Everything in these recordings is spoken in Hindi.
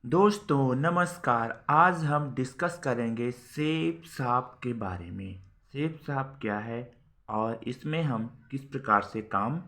दोस्तों नमस्कार। आज हम डिस्कस करेंगे सेब साप के बारे में। सेब साप क्या है और इसमें हम किस प्रकार से काम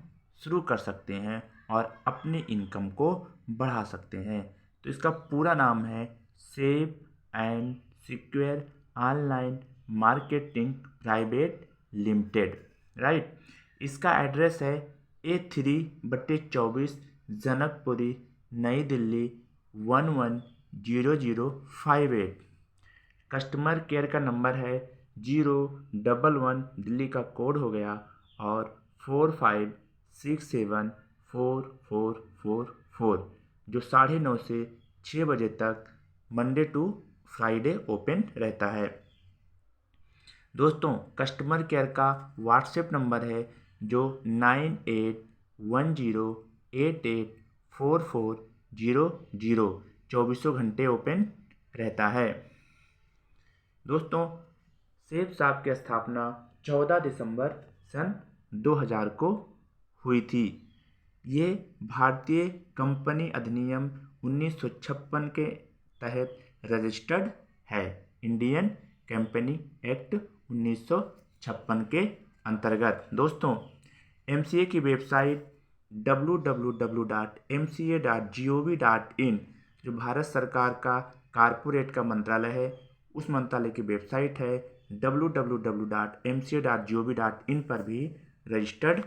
शुरू कर सकते हैं और अपनी इनकम को बढ़ा सकते हैं। तो इसका पूरा नाम है सेब and secure online marketing private limited, right. इसका एड्रेस है A3/24 जनकपुरी, नई दिल्ली 110058। कस्टमर केयर का नंबर है 011, दिल्ली का कोड हो गया, और 45674444, जो 9:30 से 6 बजे तक मंडे टू फ्राइडे ओपन रहता है। दोस्तों कस्टमर केयर का व्हाट्सएप नंबर है जो 9810884400, चौबीसों घंटे ओपन रहता है। दोस्तों सेब साप की स्थापना 14 दिसंबर सन 2000 को हुई थी। ये भारतीय कंपनी अधिनियम 1956 के तहत रजिस्टर्ड है। इंडियन कंपनी एक्ट 1956 के अंतर्गत। दोस्तों एमसीए की वेबसाइट www.mca.gov.in, जो भारत सरकार का कारपोरेट का मंत्रालय है, उस मंत्रालय की वेबसाइट है www.mca.gov.in पर भी रजिस्टर्ड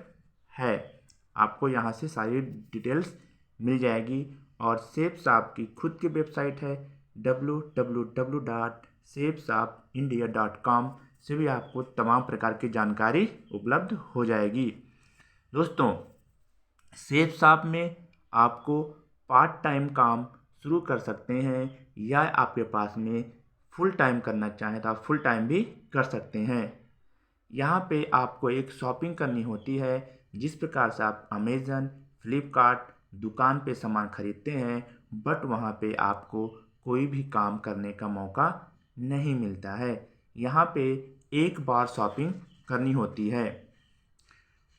है। आपको यहाँ से सारी डिटेल्स मिल जाएगी। और सेब साप की खुद की वेबसाइट है www.sebsapindia.com, से भी आपको तमाम प्रकार की जानकारी उपलब्ध हो जाएगी। दोस्तों सेब साप में आपको पार्ट टाइम काम शुरू कर सकते हैं, या आपके पास में फुल टाइम करना चाहें तो आप फुल टाइम भी कर सकते हैं। यहाँ पे आपको एक शॉपिंग करनी होती है। जिस प्रकार से आप अमेज़न, फ्लिपकार्ट दुकान पे सामान खरीदते हैं, बट वहाँ पे आपको कोई भी काम करने का मौका नहीं मिलता है। यहाँ पे एक बार शॉपिंग करनी होती है।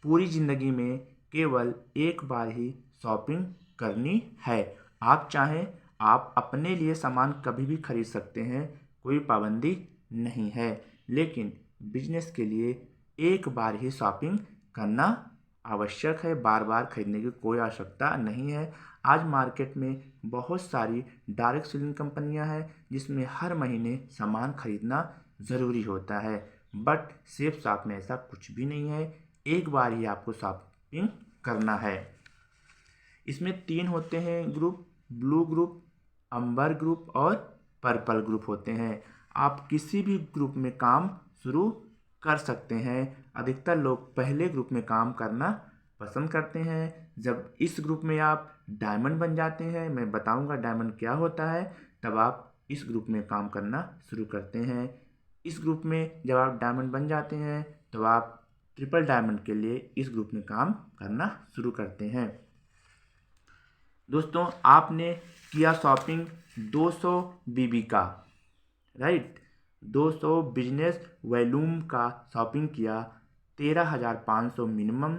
पूरी ज़िंदगी में केवल एक बार ही शॉपिंग करनी है। आप चाहें आप अपने लिए सामान कभी भी खरीद सकते हैं, कोई पाबंदी नहीं है। लेकिन बिजनेस के लिए एक बार ही शॉपिंग करना आवश्यक है, बार बार खरीदने की कोई आवश्यकता नहीं है। आज मार्केट में बहुत सारी डायरेक्ट सेलिंग कंपनियां हैं जिसमें हर महीने सामान खरीदना ज़रूरी होता है, बट सेब शॉप में ऐसा कुछ भी नहीं है। एक बार ही आपको शॉपिंग करना है। इसमें 3 होते हैं ग्रुप: ब्लू ग्रुप, अंबर ग्रुप और पर्पल ग्रुप होते हैं। आप किसी भी ग्रुप में काम शुरू कर सकते हैं। अधिकतर लोग पहले ग्रुप में काम करना पसंद करते हैं। जब इस ग्रुप में आप डायमंड बन जाते हैं, मैं बताऊंगा डायमंड क्या होता है, तब आप इस ग्रुप में काम करना शुरू करते हैं। इस ग्रुप में जब आप डायमंड बन जाते हैं तो आप ट्रिपल डायमंड के लिए इस ग्रुप में काम करना शुरू करते हैं। दोस्तों आपने किया शॉपिंग 200 बीबी का, राइट, 200 बिजनेस वॉल्यूम का शॉपिंग किया। 13,500 मिनिमम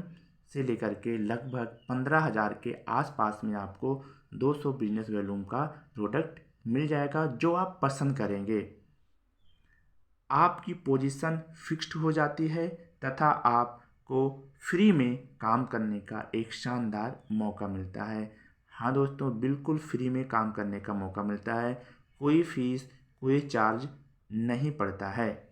से लेकर के लगभग 15,000 के आसपास में आपको 200 बिजनेस वॉल्यूम का प्रोडक्ट मिल जाएगा जो आप पसंद करेंगे। आपकी पोजीशन फिक्स्ड हो जाती है तथा आपको फ्री में काम करने का एक शानदार मौका मिलता है। हाँ दोस्तों, बिल्कुल फ्री में काम करने का मौका मिलता है। कोई फीस, कोई चार्ज नहीं पड़ता है।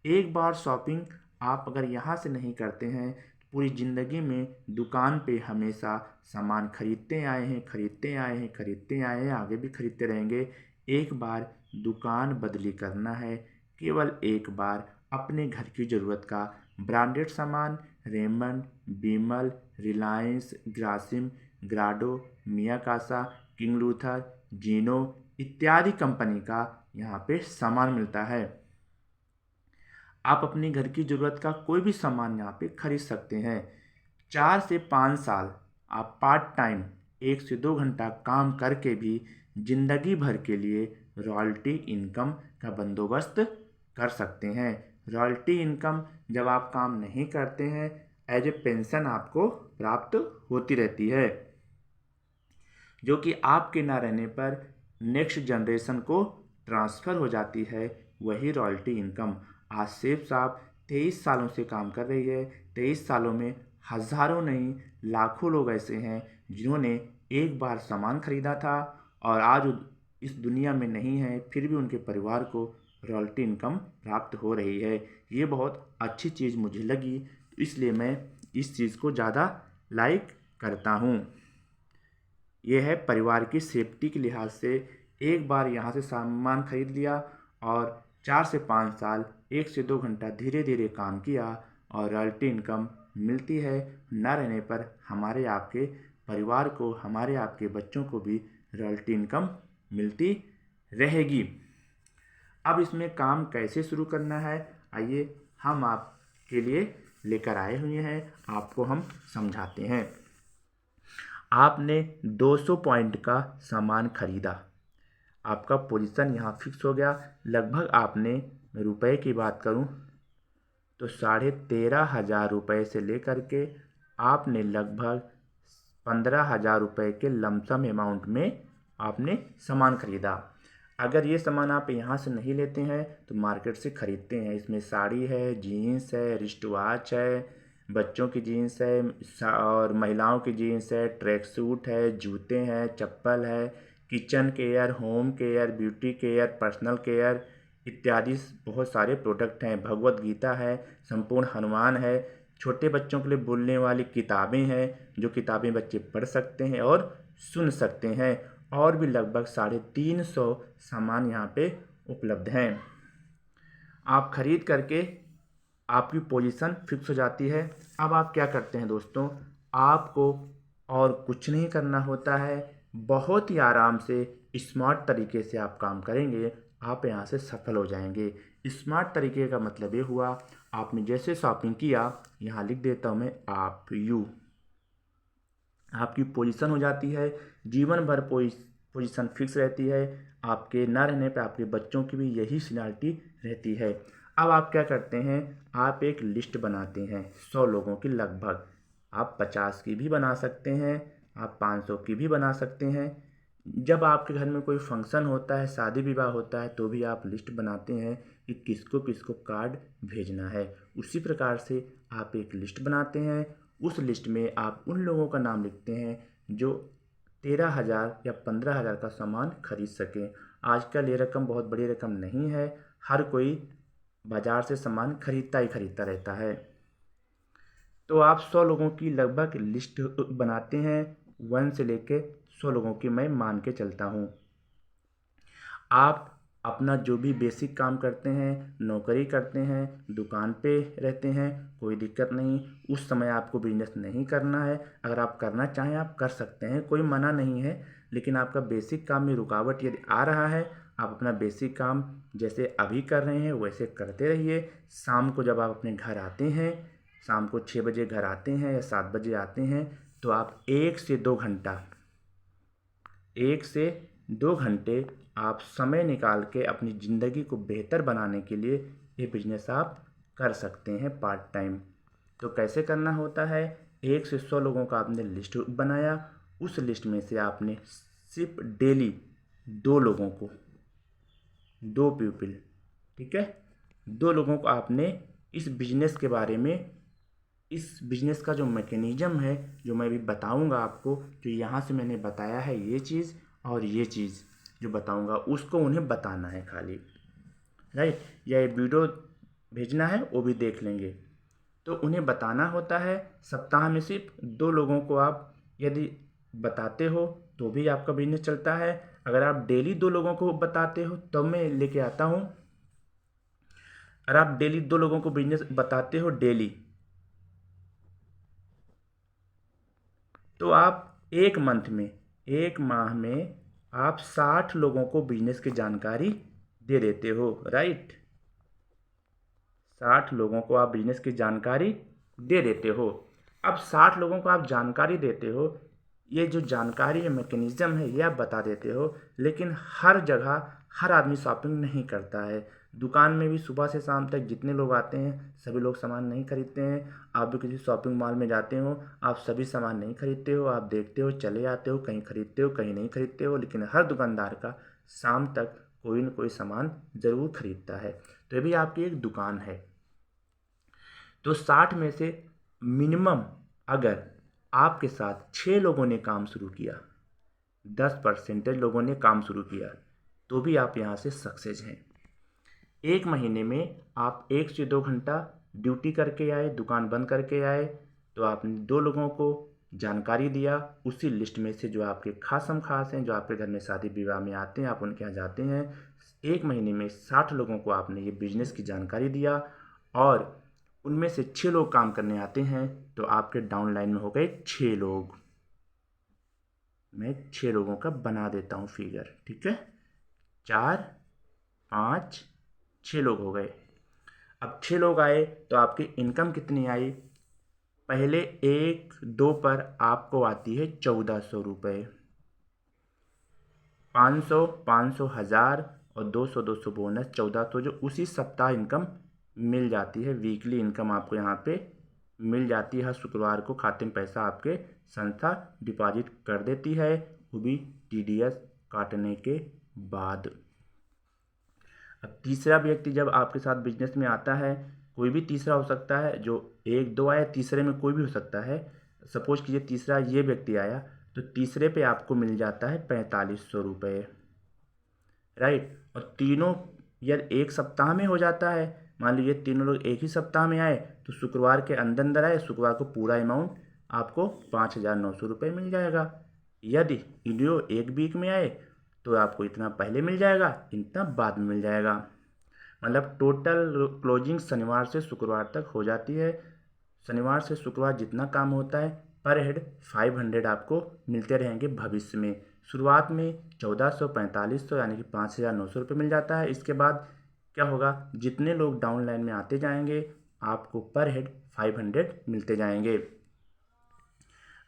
एक बार शॉपिंग आप अगर यहाँ से नहीं करते हैं तो पूरी ज़िंदगी में दुकान पे हमेशा सामान खरीदते आए हैं, खरीदते आए हैं, खरीदते आए हैं, आगे भी खरीदते रहेंगे। एक बार दुकान बदली करना है, केवल एक बार अपने घर की ज़रूरत का ब्रांडेड सामान Raymond, Bimal, Reliance, Grasim, Grado, Mia Casa, King Luther, Gino इत्यादि कंपनी का यहाँ पे सामान मिलता है। आप अपने घर की ज़रूरत का कोई भी सामान यहाँ पे खरीद सकते हैं। 4 से 5 साल आप पार्ट टाइम 1 से 2 घंटा काम करके भी ज़िंदगी भर के लिए रॉयल्टी इनकम का बंदोबस्त कर सकते हैं। रॉयल्टी इनकम जब आप काम नहीं करते हैं, एज ए पेंशन आपको प्राप्त होती रहती है, जो कि आपके ना रहने पर नेक्स्ट जनरेशन को ट्रांसफ़र हो जाती है, वही रॉयल्टी इनकम। आज सेठ साहब 23 सालों से काम कर रही है। 23 सालों में हज़ारों नहीं लाखों लोग ऐसे हैं जिन्होंने एक बार सामान खरीदा था और आज इस दुनिया में नहीं है, फिर भी उनके परिवार को रॉयल्टी इनकम प्राप्त हो रही है। ये बहुत अच्छी चीज़ मुझे लगी, इसलिए मैं इस चीज़ को ज़्यादा लाइक करता हूँ। यह है परिवार की सेफ्टी के लिहाज से, एक बार यहाँ से सामान खरीद लिया और 4 से 5 साल 1 से 2 घंटा धीरे धीरे काम किया और रॉयल्टी इनकम मिलती है। न रहने पर हमारे आपके परिवार को, हमारे आपके बच्चों को भी रॉयल्टी इनकम मिलती रहेगी। अब इसमें काम कैसे शुरू करना है, आइए हम आपके लिए लेकर आए हुए हैं, आपको हम समझाते हैं। आपने 200 पॉइंट का सामान खरीदा, आपका पोजीशन यहाँ फिक्स हो गया। लगभग आपने, मैं रुपए की बात करूँ तो 13,500 रुपये से लेकर के आपने लगभग 15,000 रुपये के लमसम अमाउंट में आपने सामान खरीदा। अगर ये सामान आप यहाँ से नहीं लेते हैं तो मार्केट से ख़रीदते हैं। इसमें साड़ी है, जीन्स है, रिस्ट वॉच है, बच्चों की जीन्स है और महिलाओं की जीन्स है, ट्रैक सूट है, जूते हैं, चप्पल है, kitchen care, home care, beauty care, personal care इत्यादि बहुत सारे प्रोडक्ट हैं। भगवत गीता है, संपूर्ण हनुमान है, छोटे बच्चों के लिए बोलने वाली किताबें हैं, जो किताबें बच्चे पढ़ सकते हैं और सुन सकते हैं, और भी लगभग 350 सामान यहाँ पे उपलब्ध हैं। आप खरीद करके आपकी पोजीशन फिक्स हो जाती है। अब आप क्या करते हैं दोस्तों, आपको और कुछ नहीं करना होता है, बहुत ही आराम से स्मार्ट तरीके से आप काम करेंगे, आप यहाँ से सफल हो जाएंगे। स्मार्ट तरीके का मतलब ये हुआ, आपने जैसे शॉपिंग किया, यहाँ लिख देता हूँ मैं आप यू, आपकी पोजीशन हो जाती है, जीवन भर पोजीशन फिक्स रहती है। आपके ना रहने पे आपके बच्चों की भी यही सिनारिटी रहती है। अब आप क्या करते हैं, आप एक लिस्ट बनाते हैं 100 लोगों की लगभग। आप 50 की भी बना सकते हैं, आप 500 की भी बना सकते हैं। जब आपके घर में कोई फंक्शन होता है, शादी विवाह होता है, तो भी आप लिस्ट बनाते हैं कि किसको किसको कार्ड भेजना है। उसी प्रकार से आप एक लिस्ट बनाते हैं, उस लिस्ट में आप उन लोगों का नाम लिखते हैं जो 13,000 या 15,000 का सामान खरीद सकें। आजकल ये रकम बहुत बड़ी रकम नहीं है, हर कोई बाज़ार से सामान खरीदता ही खरीदता रहता है। तो आप 100 लोगों की लगभग लिस्ट बनाते हैं, 1 से लेके 100 लोगों की मैं मान के चलता हूँ। आप अपना जो भी बेसिक काम करते हैं, नौकरी करते हैं, दुकान पे रहते हैं, कोई दिक्कत नहीं, उस समय आपको बिजनेस नहीं करना है। अगर आप करना चाहें आप कर सकते हैं, कोई मना नहीं है, लेकिन आपका बेसिक काम में रुकावट यदि आ रहा है, आप अपना बेसिक काम जैसे अभी कर रहे हैं वैसे करते रहिए। शाम को जब आप अपने घर आते हैं, शाम को 6 बजे घर आते हैं या 7 बजे आते हैं, तो आप 1 से 2 घंटा 1 से 2 घंटे आप समय निकाल के अपनी ज़िंदगी को बेहतर बनाने के लिए ये बिजनेस आप कर सकते हैं पार्ट टाइम। तो कैसे करना होता है, 1 से 100 लोगों का आपने लिस्ट बनाया, उस लिस्ट में से आपने सिर्फ डेली 2 लोगों को, 2 पीपल, ठीक है, 2 लोगों को आपने इस बिजनेस के बारे में, इस बिजनेस का जो मैकेनिज़्म है, जो मैं अभी बताऊंगा आपको, जो यहाँ से मैंने बताया है ये चीज़ और ये चीज़ जो बताऊंगा, उसको उन्हें बताना है खाली, राइट। या ये वीडियो भेजना है वो भी देख लेंगे। तो उन्हें बताना होता है। सप्ताह में सिर्फ 2 लोगों को आप यदि बताते हो तो भी आपका बिजनेस चलता है। अगर आप डेली 2 लोगों को बताते हो तब मैं लेके आता हूँ। अगर आप डेली 2 लोगों को बिजनेस बताते हो डेली, तो आप एक माह में आप 60 लोगों को बिजनेस की जानकारी दे देते हो, राइट। 60 लोगों को आप बिजनेस की जानकारी दे देते हो। अब 60 लोगों को आप जानकारी देते हो, ये जो जानकारी है, मैकेनिज़्म है, ये आप बता देते हो, लेकिन हर जगह हर आदमी शॉपिंग नहीं करता है। दुकान में भी सुबह से शाम तक जितने लोग आते हैं सभी लोग सामान नहीं खरीदते हैं। आप भी किसी शॉपिंग मॉल में जाते हो, आप सभी सामान नहीं खरीदते हो, आप देखते हो, चले आते हो, कहीं खरीदते हो, कहीं नहीं खरीदते हो, लेकिन हर दुकानदार का शाम तक कोई न कोई सामान ज़रूर खरीदता है। तो ये भी आपकी एक दुकान है। तो 60 में से मिनिमम अगर आपके साथ 6 लोगों ने काम शुरू किया, 10% लोगों ने काम शुरू किया, तो भी आप यहाँ से सक्सेस हैं। एक महीने में आप 1 से 2 घंटा ड्यूटी करके आए, दुकान बंद करके आए, तो आपने 2 लोगों को जानकारी दिया, उसी लिस्ट में से जो आपके खासम खास हैं, जो आपके घर में शादी विवाह में आते हैं, आप उनके यहाँ जाते हैं। एक महीने में 60 लोगों को आपने ये बिजनेस की जानकारी दिया और उनमें से 6 लोग काम करने आते हैं, तो आपके डाउनलाइन में हो गए 6 लोग। मैं 6 लोगों का बना देता हूँ फिगर, ठीक है। 4, 5, 6 लोग हो गए। अब 6 लोग आए तो आपकी इनकम कितनी आई? पहले 1-2 पर आपको आती है 1400 रुपये, 500, 500, 1000 और 200, 200 बोनस 1400, जो उसी सप्ताह इनकम मिल जाती है। वीकली इनकम आपको यहाँ पे मिल जाती है। हर शुक्रवार को खाते में पैसा आपके संस्था डिपॉजिट कर देती है, वो भी TDS काटने के बाद। अब तीसरा व्यक्ति जब आपके साथ बिजनेस में आता है, कोई भी तीसरा हो सकता है, जो 1-2 आया, तीसरे में कोई भी हो सकता है। सपोज कीजिए तीसरा ये व्यक्ति आया, तो तीसरे पे आपको मिल जाता है 4500 रुपये, राइट। और तीनों यदि एक सप्ताह में हो जाता है, मान लीजिए तीनों लोग एक ही सप्ताह में आए, तो शुक्रवार के अंदर अंदर आए, शुक्रवार को पूरा अमाउंट आपको 5900 रुपये मिल जाएगा। यदि वीडियो एक वीक में आए तो आपको इतना पहले मिल जाएगा, इतना बाद में मिल जाएगा। मतलब टोटल क्लोजिंग शनिवार से शुक्रवार तक हो जाती है। शनिवार से शुक्रवार जितना काम होता है पर हेड 500 आपको मिलते रहेंगे भविष्य में। शुरुआत में 1400, 4500 यानी कि 5900 रुपये मिल जाता है। इसके बाद क्या होगा, जितने लोग डाउन लाइन में आते जाएंगे आपको पर हेड 500 मिलते जाएंगे।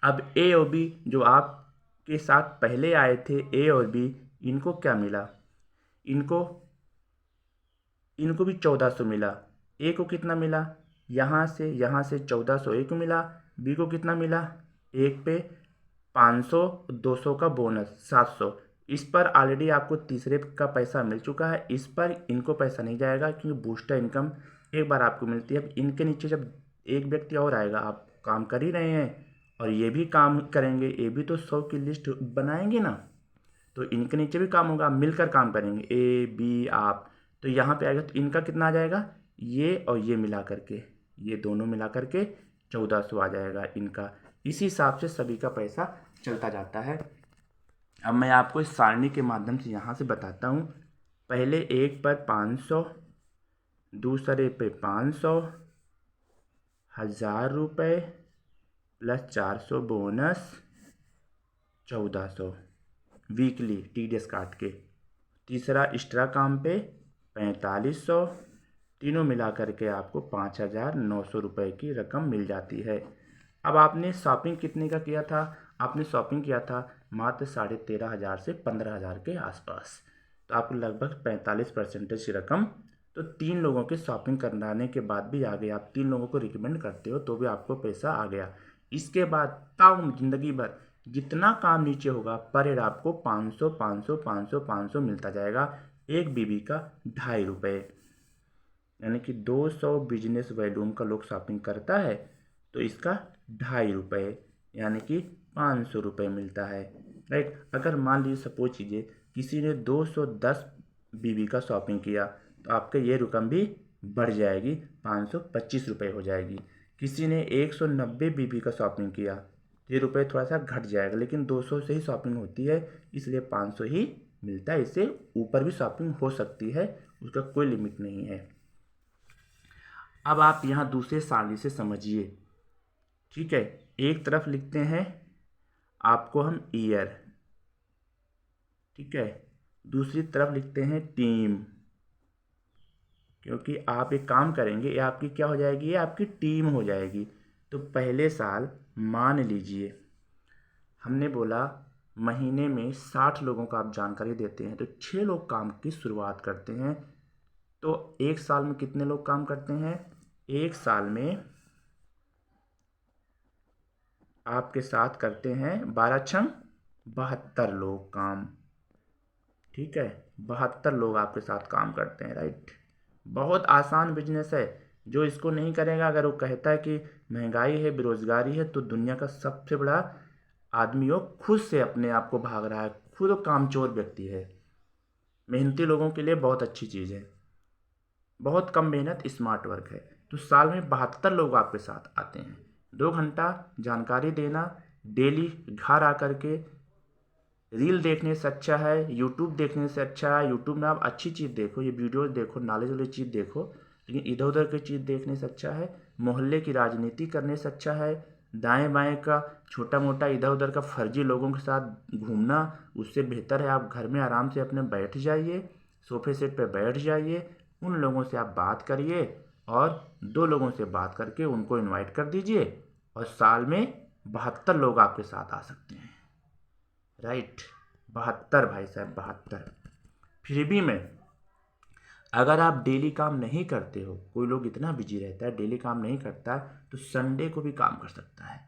अब ए और बी जो आपके साथ पहले आए थे, ए और बी, इनको क्या मिला? इनको भी 1400 मिला। ए को कितना मिला? यहाँ से 1400 ए को मिला। बी को कितना मिला? एक पे 500, 200 का बोनस 700। इस पर ऑलरेडी आपको तीसरे का पैसा मिल चुका है, इस पर इनको पैसा नहीं जाएगा क्योंकि बूस्टर इनकम एक बार आपको मिलती है। अब इनके नीचे जब एक व्यक्ति और आएगा, आप काम कर ही रहे हैं और ये भी काम करेंगे, ये भी तो 100 की लिस्ट बनाएंगे ना, तो इनके नीचे भी काम होगा, मिलकर काम करेंगे, ए बी आप। तो यहाँ पे आएगा तो इनका कितना आ जाएगा? ये और ये मिला करके, ये दोनों मिला करके 1400 आ जाएगा इनका। इसी हिसाब से सभी का पैसा चलता जाता है। अब मैं आपको इस सारणी के माध्यम से यहाँ से बताता हूँ। पहले एक पर 500, दूसरे पे 500, 1000 रुपये प्लस 400 बोनस 1400 वीकली TDS काट के। तीसरा एक्स्ट्रा काम पे 4500, तीनों मिला करके आपको 5900 रुपये की रकम मिल जाती है। अब आपने शॉपिंग कितने का किया था? आपने शॉपिंग किया था मात्र 13,500 से 15,000 के आसपास, तो आपको लगभग 45% की रकम, तो 3 लोगों के शॉपिंग कराने के बाद भी आ गया। आप 3 लोगों को रिकमेंड करते हो तो भी आपको पैसा आ गया। इसके बाद ताउम जिंदगी भर जितना काम नीचे होगा पर हेड आपको 500, 500, 500, 500 मिलता जाएगा। एक बीबी का 2.5 रुपये, यानी कि 200 बिजनेस वॉल्यूम का लोग शॉपिंग करता है, तो इसका 2.5 रुपये यानी कि 500 रुपये मिलता है, राइट। अगर मान लीजिए सपोज कीजिए किसी ने 210 बीबी का शॉपिंग किया, तो आपके ये रकम भी बढ़ जाएगी, 525 रुपये हो जाएगी। किसी ने 190 बीबी का शॉपिंग किया, ये रुपये थोड़ा सा घट जाएगा, लेकिन 200 से ही शॉपिंग होती है इसलिए 500 ही मिलता है। इससे ऊपर भी शॉपिंग हो सकती है, उसका कोई लिमिट नहीं है। अब आप यहाँ दूसरे सारणी से समझिए, ठीक है। एक तरफ लिखते हैं आपको हम ईयर, ठीक है, दूसरी तरफ लिखते हैं टीम, क्योंकि आप एक काम करेंगे, ये आपकी क्या हो जाएगी? ये आपकी टीम हो जाएगी। तो पहले साल मान लीजिए हमने बोला महीने में 60 लोगों का आप जानकारी देते हैं, तो 6 लोग काम की शुरुआत करते हैं। तो एक साल में कितने लोग काम करते हैं? एक साल में आपके साथ करते हैं 12 छंग 72 लोग काम, ठीक है, 72 लोग आपके साथ काम करते हैं, राइट। बहुत आसान बिजनेस है। जो इसको नहीं करेगा, अगर वो कहता है कि महंगाई है, बेरोजगारी है, तो दुनिया का सबसे बड़ा आदमी वो खुद से अपने आप को भाग रहा है, खुद वो कामचोर व्यक्ति है। मेहनती लोगों के लिए बहुत अच्छी चीज़ है, बहुत कम मेहनत, स्मार्ट वर्क है। तो साल में 72 लोग आपके साथ आते हैं, 2 घंटा जानकारी देना डेली। घर आकर के रील देखने से अच्छा है, यूट्यूब देखने से अच्छा है। यूट्यूब में आप अच्छी चीज़ देखो, ये वीडियो देखो, नॉलेज वाली चीज़ देखो, लेकिन इधर उधर की चीज़ देखने से अच्छा है, मोहल्ले की राजनीति करने से अच्छा है, दाएं बाएं का छोटा मोटा इधर उधर का फर्जी लोगों के साथ घूमना, उससे बेहतर है आप घर में आराम से अपने बैठ जाइए, सोफे सेट पे बैठ जाइए, उन लोगों से आप बात करिए और 2 लोगों से बात करके उनको इनवाइट कर दीजिए और साल में 72 लोग आपके साथ आ सकते हैं, राइट। 72 भाई साहब, 72। फिर भी मैं, अगर आप डेली काम नहीं करते हो, कोई लोग इतना बिजी रहता है डेली काम नहीं करता, तो संडे को भी काम कर सकता है।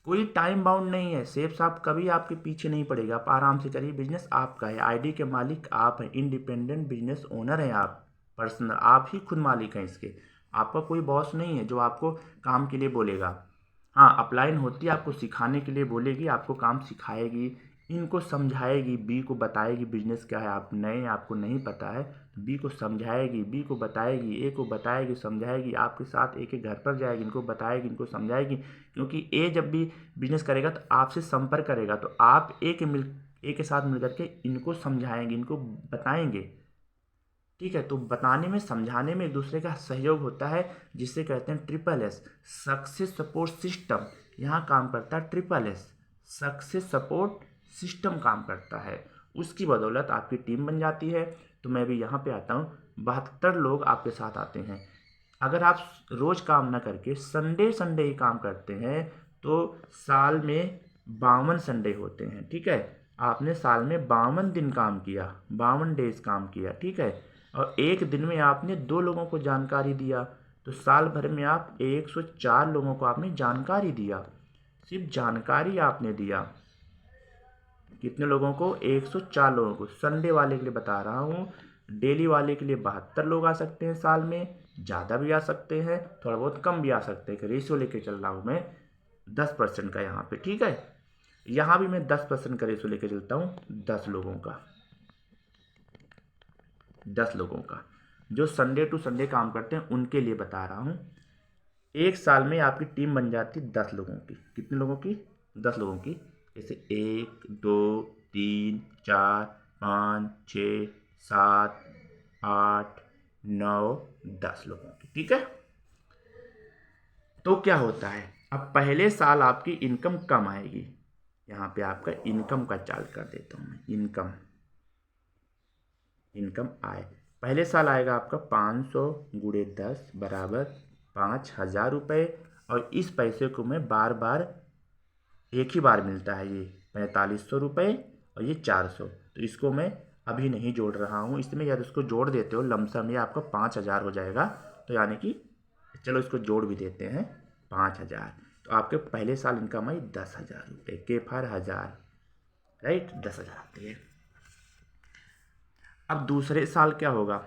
कोई टाइम बाउंड नहीं है। सेफ साहब कभी आपके पीछे नहीं पड़ेगा, आप आराम से करिए, बिजनेस आपका है, आईडी के मालिक आप हैं, इंडिपेंडेंट बिजनेस ओनर हैं आप, पर्सनल, आप ही खुद मालिक हैं इसके। आपका कोई बॉस नहीं है जो आपको काम के लिए बोलेगा। हाँ, अपलाइन होती है, आपको सिखाने के लिए बोलेगी, आपको काम सिखाएगी, इनको समझाएगी, बी को बताएगी बिजनेस क्या है। आप नए, आपको नहीं पता है, तो बी को समझाएगी, बी को बताएगी, ए को बताएगी, समझाएगी, आपके साथ ए के घर पर जाएगी, इनको बताएगी, इनको समझाएगी। क्योंकि ए जब भी बिजनेस करेगा तो आपसे संपर्क करेगा, तो आप ए के साथ मिल करके इनको समझाएंगे, इनको बताएंगे, ठीक है। तो बताने में, समझाने में एक दूसरे का सहयोग होता है, जिसे कहते हैं SSS, सक्सेस सपोर्ट सिस्टम। यहाँ काम करता है SSS, सक्सेस सपोर्ट सिस्टम काम करता है। उसकी बदौलत आपकी टीम बन जाती है। तो मैं भी यहाँ पे आता हूँ, 72 लोग आपके साथ आते हैं। अगर आप रोज़ काम ना करके संडे संडे ही काम करते हैं, तो साल में 52 संडे होते हैं, ठीक है। आपने साल में 52 दिन काम किया, 52 डेज काम किया, ठीक है। और एक दिन में आपने 2 लोगों को जानकारी दिया, तो साल भर में आप 104 लोगों को आपने जानकारी दिया। सिर्फ जानकारी आपने दिया, कितने लोगों को? 104 लोगों को। संडे वाले के लिए बता रहा हूँ, डेली वाले के लिए 72 लोग आ सकते हैं साल में, ज़्यादा भी आ सकते हैं, थोड़ा बहुत कम भी आ सकते हैं। रेशियो लेके चल रहा हूँ मैं 10% का यहाँ पे, ठीक है। यहाँ भी मैं 10% का रेशियो लेके चलता हूँ, 10 लोगों का, 10 लोगों का जो संडे टू संडे काम करते हैं, उनके लिए बता रहा हूँ। एक साल में आपकी टीम बन जाती 10 लोगों की। कितने लोगों की? 10 लोगों की। जैसे 1 2 3 4 5 6 7 8 9 10 लोगों की, ठीक है। तो क्या होता है, अब पहले साल आपकी इनकम कम आएगी। यहाँ पे आपका इनकम का चार्ट कर देता हूँ मैं। इनकम आए, पहले साल आएगा आपका 500 गुणे 10 बराबर 5000 रुपये। और इस पैसे को मैं बार बार, एक ही बार मिलता है, ये 4500 रुपये और ये 400, तो इसको मैं अभी नहीं जोड़ रहा हूँ। इसमें यदि इसको जोड़ देते हो लमसम, ये आपका 5000 हो जाएगा। तो यानी कि चलो इसको जोड़ भी देते हैं, 5000। तो आपके पहले साल इनकम आई 10,000 रुपये, के फार 1000, राइट, 10,000 आती है। अब दूसरे साल क्या होगा?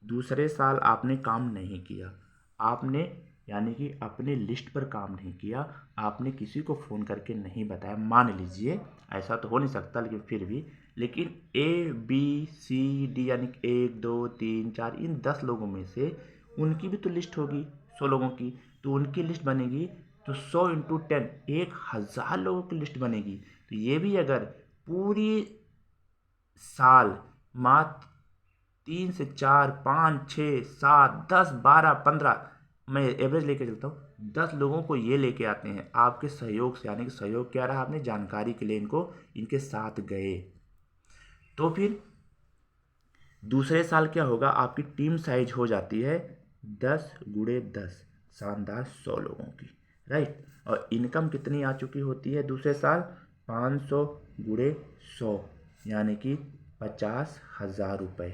दूसरे साल आपने काम नहीं किया, आपने यानी कि अपने लिस्ट पर काम नहीं किया, आपने किसी को फ़ोन करके नहीं बताया। मान लीजिए, ऐसा तो हो नहीं सकता, लेकिन फिर भी, लेकिन ABCD यानी 1 2 3 4 इन 10 लोगों में से उनकी भी तो लिस्ट होगी, 100 लोगों की, तो उनकी लिस्ट बनेगी, तो 100 × 10 1000 लोगों की लिस्ट बनेगी। तो ये भी अगर पूरी साल मात्र 3 से 4 5 6 7 10 12 15, मैं एवरेज लेके चलता हूँ, 10 लोगों को ये लेके आते हैं आपके सहयोग से। यानी कि सहयोग क्या रहा? आपने जानकारी के लिए इनको, इनके साथ गए। तो फिर दूसरे साल क्या होगा? आपकी टीम साइज हो जाती है 10 × 10, शानदार 100 लोगों की, राइट। और इनकम कितनी आ चुकी होती है दूसरे साल? 500 × 100 यानी कि 50,000 रुपये,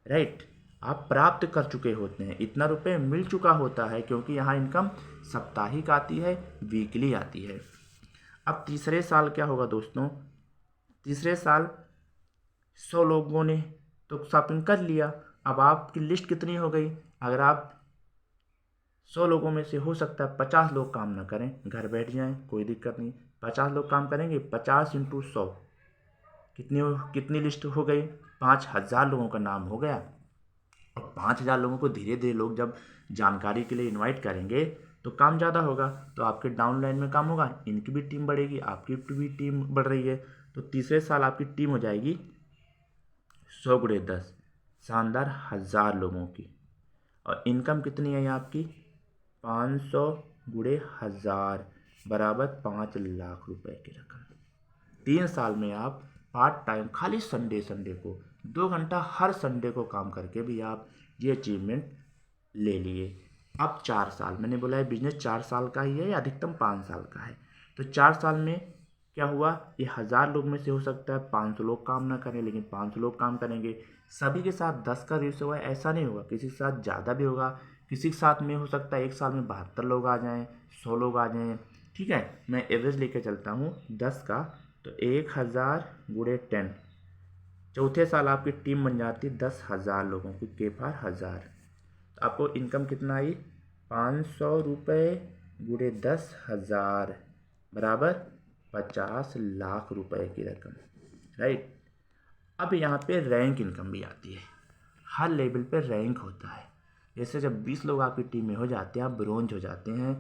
राइट। आप प्राप्त कर चुके होते हैं, इतना रुपए मिल चुका होता है, क्योंकि यहाँ इनकम साप्ताहिक आती है, वीकली आती है। अब तीसरे साल क्या होगा दोस्तों? तीसरे साल 100 लोगों ने तो शॉपिंग कर लिया। अब आपकी लिस्ट कितनी हो गई? अगर आप 100 लोगों में से हो सकता है 50 लोग काम ना करें, घर बैठ जाएं, कोई दिक्कत नहीं। 50 लोग काम करेंगे, 50 इंटू 100 कितनी लिस्ट हो गई? 5000 लोगों का नाम हो गया। और 5000 लोगों को धीरे धीरे लोग जब जानकारी के लिए इनवाइट करेंगे तो काम ज़्यादा होगा, तो आपके डाउन लाइन में काम होगा, इनकी भी टीम बढ़ेगी, आपकी भी टीम बढ़ रही है, तो तीसरे साल आपकी टीम हो जाएगी 100 गुणे 10, शानदार 1000 लोगों की। और इनकम कितनी है आपकी? 500 गुणे 1000 बराबर 5 लाख रुपए की रकम। 3 साल में आप पार्ट टाइम खाली संडे संडे को 2 घंटा हर संडे को काम करके भी आप ये अचीवमेंट ले लिए। अब 4 साल, मैंने बोला है बिजनेस 4 साल का ही है या अधिकतम 5 साल का है, तो 4 साल में क्या हुआ? ये 1000 लोग में से हो सकता है 500 लोग काम ना करें, लेकिन 500 लोग काम करेंगे। सभी के साथ 10 का रेशियो है ऐसा नहीं होगा, किसी के साथ ज़्यादा भी होगा, किसी के साथ में हो सकता है 1 साल में 72 लोग आ जाएँ, 100 लोग आ जाएँ। ठीक है, मैं एवरेज लेके चलता हूँ 10 का, तो 1000 गुणे 10, चौथे साल आपकी टीम बन जाती है 10,000 लोगों की, के पार 1000। तो आपको इनकम कितना आई? 500 रुपये गुणे 10,000 बराबर 50 लाख रुपए की रकम, राइट। अब यहाँ पे रैंक इनकम भी आती है, हर लेवल पे रैंक होता है। जैसे जब 20 लोग आपकी टीम में हो जाते हैं आप ब्रोंज हो जाते हैं,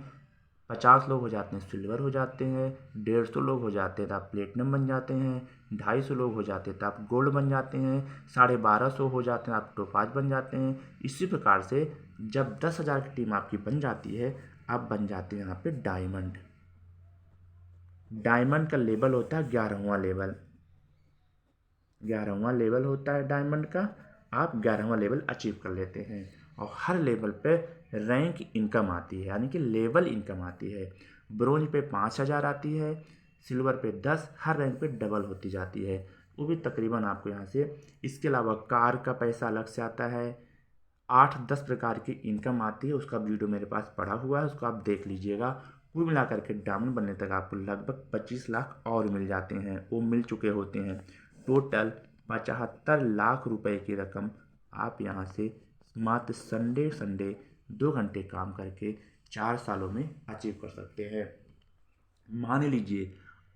50 लोग हो जाते हैं सिल्वर हो जाते हैं, 150 लोग हो जाते हैं तो आप प्लेटिनम बन जाते हैं, 250 लोग हो जाते हैं तो आप गोल्ड बन जाते हैं, 1250 हो जाते हैं आप टोपाज बन जाते हैं। इसी प्रकार से जब 10,000 की टीम आपकी बन जाती है आप बन जाते हैं यहाँ पे डायमंड। डायमंड का लेवल होता है 11वां लेवल, 11वां लेवल होता है डायमंड का। आप 11वां लेवल अचीव कर लेते हैं और हर लेवल पे रैंक इनकम आती है, यानी कि लेवल इनकम आती है। ब्रोंज पे 5000 आती है, सिल्वर पे 10, हर रैंक पे डबल होती जाती है, वो भी तकरीबन आपको यहाँ से। इसके अलावा कार का पैसा अलग से आता है, 8-10 प्रकार की इनकम आती है, उसका वीडियो मेरे पास पड़ा हुआ है, उसको आप देख लीजिएगा। कुल मिलाकर के डायमंड बनने तक आपको लगभग 25 लाख और मिल जाते हैं, वो मिल चुके होते हैं। टोटल 75 लाख रुपए की रकम आप यहाँ से मात्र संडे संडे 2 घंटे काम करके 4 सालों में अचीव कर सकते हैं। मान लीजिए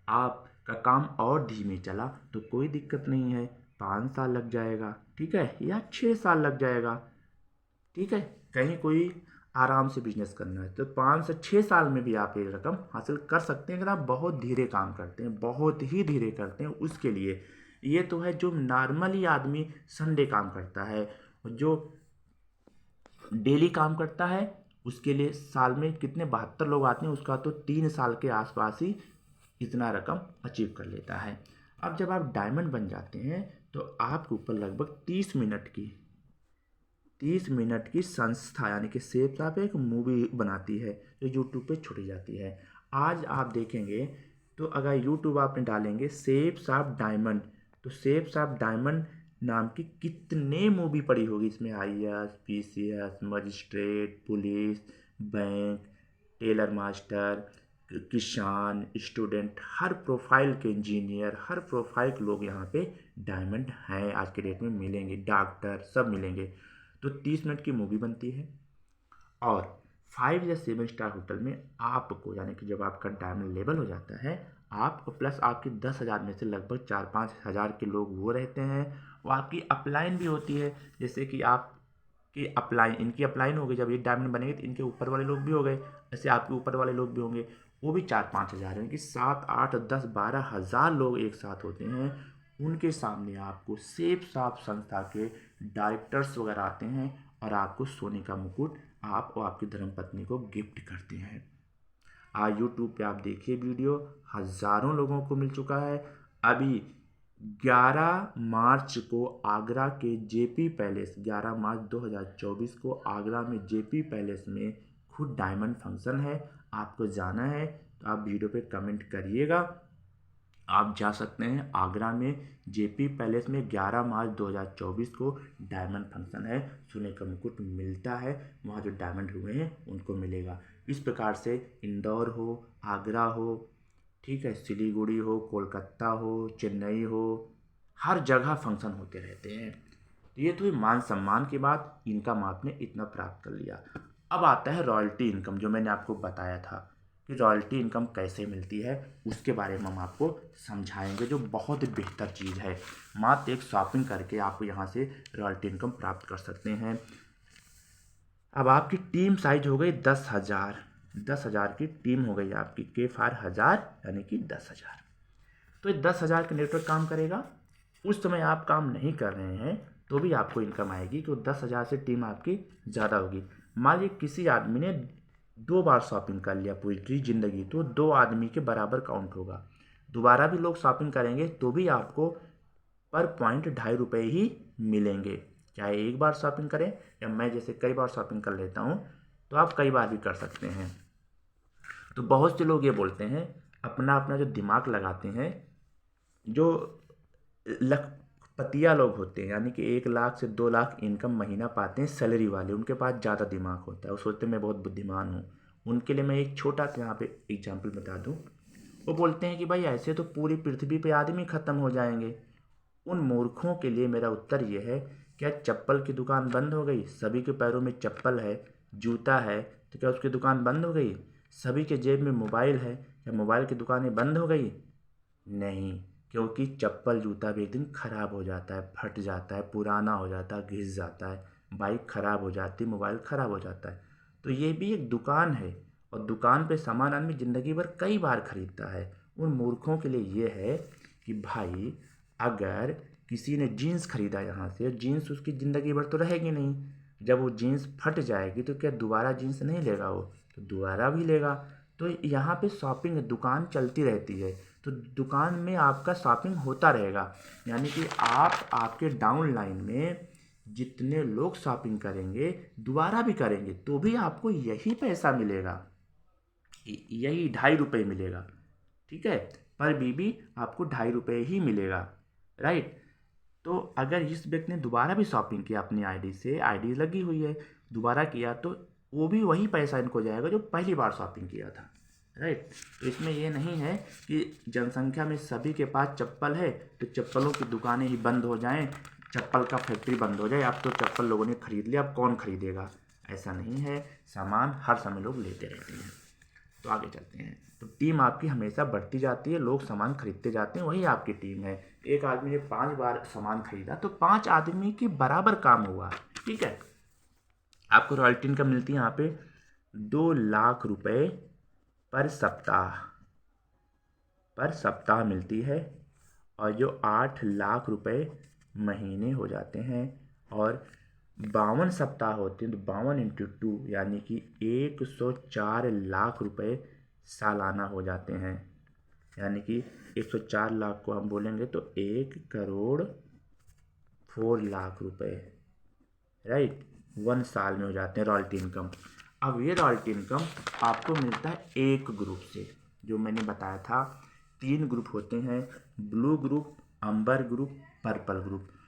आपका काम और धीमे चला तो कोई दिक्कत नहीं है, 5 साल लग जाएगा, ठीक है, या 6 साल लग जाएगा, ठीक है। कहीं कोई आराम से बिजनेस करना है तो 5 से 6 साल में भी आप ये रकम हासिल कर सकते हैं, अगर आप बहुत धीरे काम करते हैं, बहुत ही धीरे करते हैं। उसके लिए ये तो है जो नॉर्मली आदमी संडे काम करता है, जो डेली काम करता है उसके लिए साल में कितने 72 लोग आते हैं, उसका तो 3 साल के आसपास ही इतना रकम अचीव कर लेता है। अब जब आप डायमंड बन जाते हैं तो आपके ऊपर लगभग 30 मिनट की संस्था यानी कि सेफ साहब एक मूवी बनाती है जो यूट्यूब पे छोड़ी जाती है। आज आप देखेंगे तो अगर यूट्यूब आपने डालेंगे सेफ साहब डायमंड, तो सेफ साहब डायमंड नाम की कितने मूवी पड़ी होगी इसमें, IAS PCS magistrate police bank tailor master किसान स्टूडेंट, हर प्रोफाइल के इंजीनियर, हर प्रोफाइल के लोग यहाँ पे डायमंड हैं, आज के डेट में मिलेंगे, डॉक्टर सब मिलेंगे। तो 30 मिनट की मूवी बनती है और 5 या 7 स्टार होटल में आपको, यानी कि जब आपका डायमंड लेवल हो जाता है आपको प्लस आपकी 10,000 में से लगभग 4-5 हज़ार के लोग वो रहते हैं, वो आपकी अपलाइन भी होती है। जैसे कि आपकी अपलाइन, इनकी अपलाइन हो गई, जब ये डायमंड बनेंगे तो इनके ऊपर वाले लोग भी हो गए, ऐसे आपके ऊपर वाले लोग भी होंगे, वो भी 4-5 हज़ार, यानी कि 7-8-10-12 हज़ार लोग एक साथ होते हैं। उनके सामने आपको सेफ साफ संस्था के डायरेक्टर्स वगैरह आते हैं और आपको सोने का मुकुट आप और आपकी धर्मपत्नी को गिफ्ट करते हैं। आज यूट्यूब पे आप देखिए वीडियो, हज़ारों लोगों को मिल चुका है। अभी 11 मार्च को आगरा के JP पैलेस, 11 मार्च 2024 को आगरा में JP पैलेस में खुद डायमंड फंक्शन है, आपको जाना है तो आप वीडियो पे कमेंट करिएगा। आप जा सकते हैं आगरा में JP पैलेस में 11 मार्च 2024 को डायमंड फंक्शन है, सोने का मुकुट मिलता है, वहाँ जो डायमंड हुए हैं उनको मिलेगा। इस प्रकार से इंदौर हो, आगरा हो, ठीक है, सिलीगुड़ी हो, कोलकाता हो, चेन्नई हो, हर जगह फंक्शन होते रहते हैं। तो ये तो हुई मान सम्मान की बात, इनकम आपने इतना प्राप्त कर लिया। अब आता है रॉयल्टी इनकम, जो मैंने आपको बताया था कि रॉयल्टी इनकम कैसे मिलती है, उसके बारे में हम आपको समझाएंगे, जो बहुत ही बेहतर चीज़ है। मात्र एक शॉपिंग करके आप यहाँ से रॉयल्टी इनकम प्राप्त कर सकते हैं। अब आपकी टीम साइज हो गई 10,000, 10,000 की टीम हो गई आपकी, के फार 1000 यानी कि 10,000। तो ये 10,000 का नेटवर्क काम करेगा। उस समय आप काम नहीं कर रहे हैं तो भी आपको इनकम आएगी, कि 10,000 से टीम आपकी ज़्यादा होगी। मान लीजिए किसी आदमी ने 2 बार शॉपिंग कर लिया पूरी ज़िंदगी, तो 2 आदमी के बराबर काउंट होगा। दोबारा भी लोग शॉपिंग करेंगे तो भी आपको पर पॉइंट 2.5 रुपये ही मिलेंगे, चाहे एक बार शॉपिंग करें या मैं जैसे कई बार शॉपिंग कर लेता हूँ, तो आप कई बार भी कर सकते हैं। तो बहुत से लोग ये बोलते हैं, अपना अपना जो दिमाग लगाते हैं, जो लखपतिया लोग होते हैं, यानी कि 1 लाख से 2 लाख इनकम महीना पाते हैं सैलरी वाले, उनके पास ज़्यादा दिमाग होता है, वो सोचते हैं मैं बहुत बुद्धिमान हूँ। उनके लिए मैं एक छोटा सा यहाँ पे एग्जाम्पल बता दूँ। वो बोलते हैं कि भाई ऐसे तो पूरी पृथ्वी पे आदमी ख़त्म हो जाएंगे। उन मूर्खों के लिए मेरा उत्तर ये है, क्या चप्पल की दुकान बंद हो गई? सभी के पैरों में चप्पल है, जूता है, तो क्या उसकी दुकान बंद हो गई? सभी के जेब में मोबाइल है, क्या मोबाइल की दुकानें बंद हो गई? नहीं, क्योंकि चप्पल जूता भी एक दिन ख़राब हो जाता है, फट जाता है, पुराना हो जाता है, घिस जाता है, बाइक ख़राब हो जाती है, मोबाइल ख़राब हो जाता है। तो ये भी एक दुकान है, और दुकान पे सामान आदमी ज़िंदगी भर कई बार खरीदता है। उन मूर्खों के लिए ये है कि भाई अगर किसी ने जीन्स खरीदा यहाँ से, जीन्स उसकी ज़िंदगी भर तो रहेगी नहीं, जब वो जीन्स फट जाएगी तो क्या दोबारा जीन्स नहीं लेगा वो? तो दोबारा भी लेगा। तो यहाँ पे शॉपिंग दुकान चलती रहती है, तो दुकान में आपका शॉपिंग होता रहेगा। यानी कि आप आपके डाउन लाइन में जितने लोग शॉपिंग करेंगे, दोबारा भी करेंगे, तो भी आपको यही पैसा मिलेगा, यही 2.5 रुपये मिलेगा। ठीक है, पर बीबी आपको 2.5 रुपये ही मिलेगा, राइट। तो अगर इस व्यक्ति ने दोबारा भी शॉपिंग किया अपनी आईडी से, आईडी लगी हुई है, दोबारा किया, तो वो भी वही पैसा इनको जाएगा जो पहली बार शॉपिंग किया था, राइट। तो इसमें ये नहीं है कि जनसंख्या में सभी के पास चप्पल है तो चप्पलों की दुकानें ही बंद हो जाएं, चप्पल का फैक्ट्री बंद हो जाए, अब तो चप्पल लोगों ने खरीद लिया, अब कौन खरीदेगा? ऐसा नहीं है, सामान हर समय लोग लेते रहते हैं। तो आगे चलते हैं। तो टीम आपकी हमेशा बढ़ती जाती है, लोग सामान खरीदते जाते हैं, वही आपकी टीम है। एक आदमी ने 5 बार सामान खरीदा तो 5 आदमी के बराबर काम हुआ, ठीक है। आपको रॉयल्टी इनकम मिलती है यहाँ पे 2 लाख रुपए पर सप्ताह मिलती है, और जो 8 लाख रुपए महीने हो जाते हैं, और 52 सप्ताह होते हैं, तो 52 इंटू 2 यानी कि 104 लाख रुपए सालाना हो जाते हैं। यानी कि 104 लाख को हम बोलेंगे तो 1,04 लाख रुपए, राइट, 1 साल में हो जाते हैं रॉयल्टी इनकम। अब ये रॉयल्टी इनकम आपको मिलता है एक ग्रुप से, जो मैंने बताया था 3 ग्रुप होते हैं, ब्लू ग्रुप, अंबर ग्रुप, पर्पल ग्रुप।